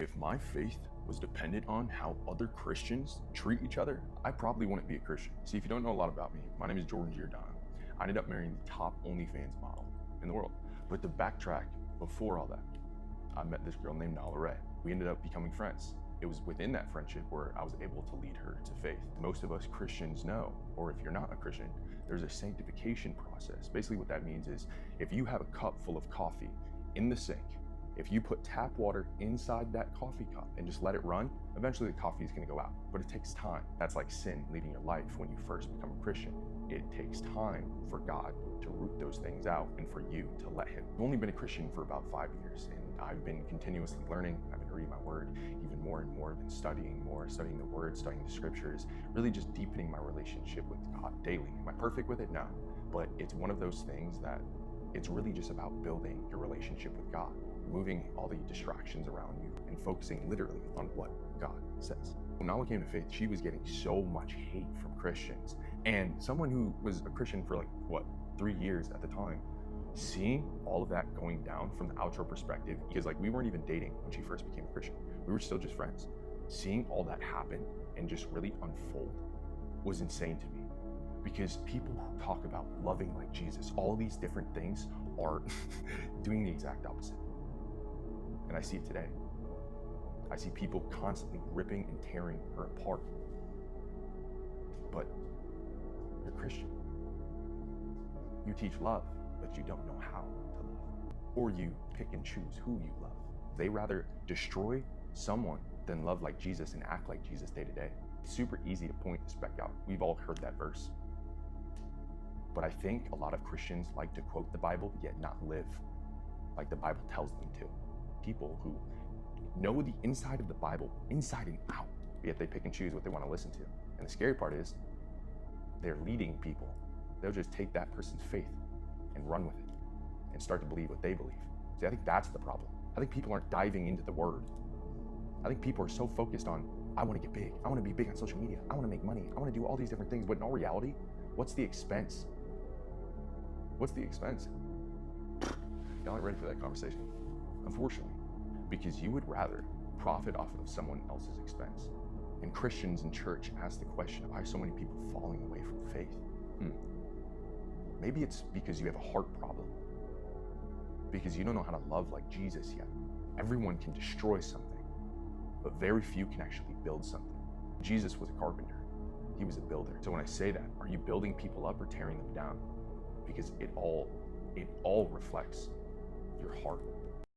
If my faith was dependent on how other Christians treat each other, I probably wouldn't be a Christian. See, if you don't know a lot about me, my name is Jordan Giordano. I ended up marrying the top OnlyFans model in the world. But to backtrack, before all that, I met this girl named Nala Ray. We ended up becoming friends. It was within that friendship where I was able to lead her to faith. Most of us Christians know, or if you're not a Christian, there's a sanctification process. Basically what that means is if you have a cup full of coffee in the sink, if you put tap water inside that coffee cup and just let it run, eventually the coffee is going to go out. But it takes time. That's like sin leaving your life when you first become a Christian. It takes time for God to root those things out and for you to let Him. I've only been a Christian for about 5 years, and I've been continuously learning. I've been reading my word even more and more. I've been studying more, studying the word, studying the scriptures, really just deepening my relationship with God daily. Am I perfect with it? No. But it's one of those things that it's really just about building your relationship with God, removing all the distractions around you and focusing literally on what God says. When Nala came to faith, she was getting so much hate from Christians. And someone who was a Christian for 3 years at the time, seeing all of that going down from the outro perspective, because we weren't even dating when she first became a Christian. We were still just friends. Seeing all that happen and just really unfold was insane to me. Because people who talk about loving like Jesus, all these different things are doing the exact opposite. And I see it today. I see people constantly ripping and tearing her apart. But you're a Christian. You teach love, but you don't know how to love. Or you pick and choose who you love. They rather destroy someone than love like Jesus and act like Jesus day to day. It's super easy to point the speck out. We've all heard that verse. But I think a lot of Christians like to quote the Bible, yet not live like the Bible tells them to. People who know the inside of the Bible, inside and out, yet they pick and choose what they want to listen to. And the scary part is, they're leading people. They'll just take that person's faith and run with it and start to believe what they believe. See, I think that's the problem. I think people aren't diving into the word. I think people are so focused on, I want to get big. I want to be big on social media. I want to make money. I want to do all these different things. But in all reality, what's the expense? What's the expense? Y'all aren't ready for that conversation, unfortunately, because you would rather profit off of someone else's expense. And Christians in church ask the question, why are so many people falling away from faith? Maybe it's because you have a heart problem, because you don't know how to love like Jesus yet. Everyone can destroy something, but very few can actually build something. Jesus was a carpenter. He was a builder. So when I say that, are you building people up or tearing them down? Because it all reflects your heart.